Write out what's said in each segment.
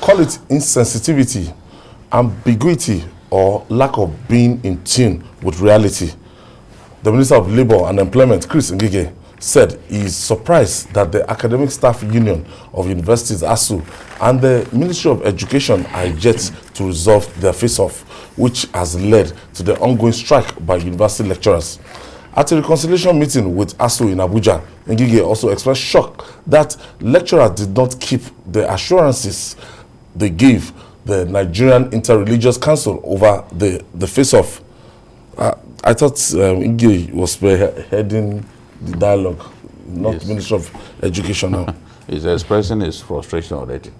Call it insensitivity, ambiguity, or lack of being in tune with reality. The Minister of Labour and Employment, Chris Ngige, said he is surprised that the Academic Staff Union of Universities, ASUU, and the Ministry of Education are yet to resolve their face-off, which has led to the ongoing strike by university lecturers. At a reconciliation meeting with ASUU in Abuja, Ngige also expressed shock that lecturers did not keep the assurances they gave the Nigerian Inter-Religious Council over the face-off. I thought Ngige was heading the dialogue, not yes. Minister of Education now. He's expressing his frustration already.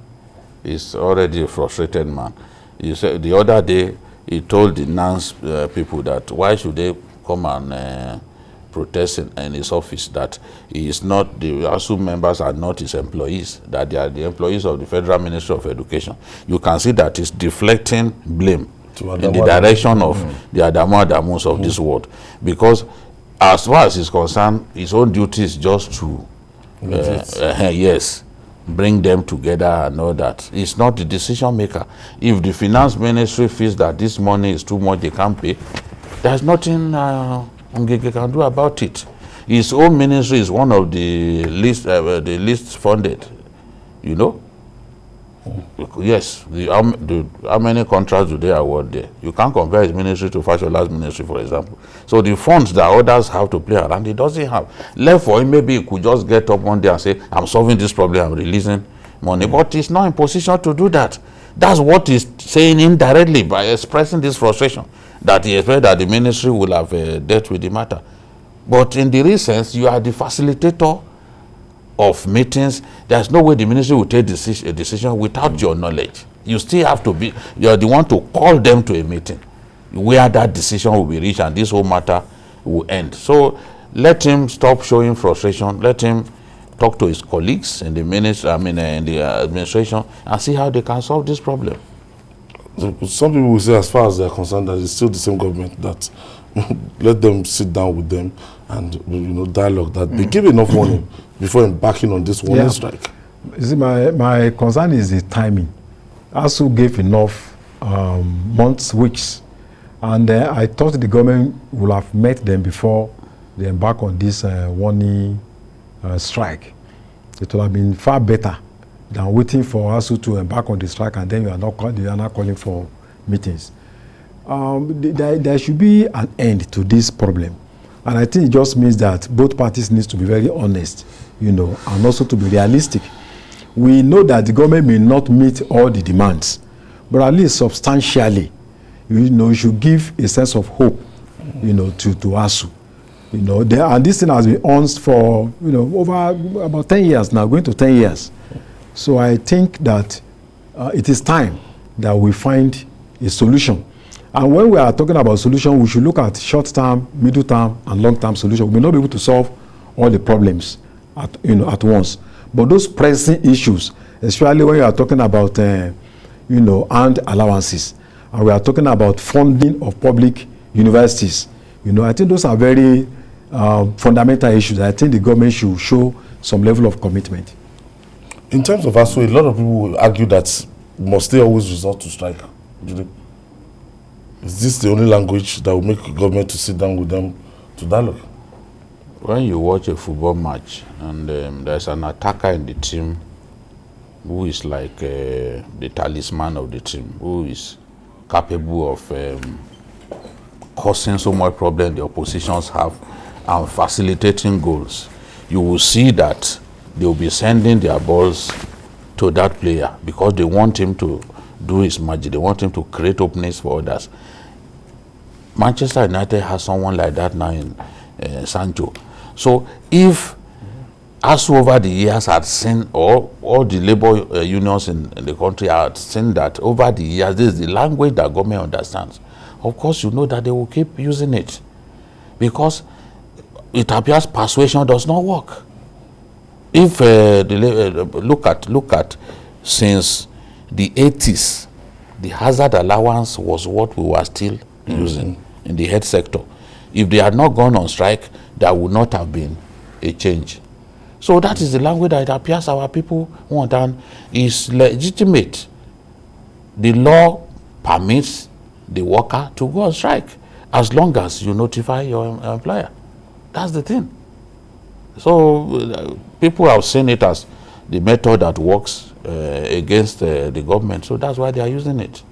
He's already a frustrated man. He said the other day, he told the NANS people that why should they come and protest in his office, that he is not, the ASUU members are not his employees, that they are the employees of the Federal Ministry of Education. You can see that he's deflecting blame in the direction of the Adamus of this world. Because as far as he's concerned, his own duty is just to, yes, bring them together and all that. He's not the decision maker. If the finance ministry feels that this money is too much, they can't pay, there's nothing Ngige can do about it. His own ministry is one of the least funded, you know. Yes, how many contracts do they award there? You can't compare his ministry to Fashola's ministry, for example. So the funds that others have to play around, he doesn't have. Left for him, maybe he could just get up one day and say, I'm solving this problem, I'm releasing money. But he's not in position to do that. That's what he's saying indirectly by expressing this frustration, that he expects that the ministry will have dealt with the matter. But in the real sense, you are the facilitator of meetings. There's no way the ministry will take a decision without your knowledge. You still have to be, you're the one to call them to a meeting where that decision will be reached and this whole matter will end. So let him stop showing frustration. Let him talk to his colleagues in the ministry, in the administration, and see how they can solve this problem. Some people will say, as far as they're concerned, that it's still the same government, that let them sit down with them and dialogue, that they give enough warning before embarking on this warning strike. You see, my concern is the timing. ASUU gave enough months, weeks, and I thought the government would have met them before they embark on this warning strike. It would have been far better than waiting for ASUU to embark on the strike and then you are not calling for meetings. There should be an end to this problem. And I think it just means that both parties need to be very honest, and also to be realistic. We know that the government may not meet all the demands, but at least substantially, you should give a sense of hope, to ASUU. And this thing has been on for, over about 10 years now, going to 10 years. So I think that it is time that we find a solution. And when we are talking about solution, we should look at short-term, middle-term, and long-term solution. We may not be able to solve all the problems at once. But those pressing issues, especially when you are talking about, earned allowances, and we are talking about funding of public universities, I think those are very fundamental issues. I think the government should show some level of commitment. In terms of ASUU, a lot of people will argue that must they always resort to strike? Is this the only language that will make the government to sit down with them to dialogue? When you watch a football match and there's an attacker in the team who is like the talisman of the team, who is capable of causing so much problem the oppositions have and facilitating goals, you will see that they will be sending their balls to that player because they want him to do his magic. They want him to create openings for others. Manchester United has someone like that now in Sancho. So if ASUU over the years had seen, or all the labor unions in the country had seen that over the years, this is the language that government understands, of course you know that they will keep using it because it appears persuasion does not work. If look at since the 80s, the hazard allowance was what we were still using in the health sector. If they had not gone on strike, there would not have been a change. So that is the language that it appears our people want, and is legitimate the law permits the worker to go on strike as long as you notify your employer. That's the thing. So people have seen it as the method that works against the government, so that's why they are using it.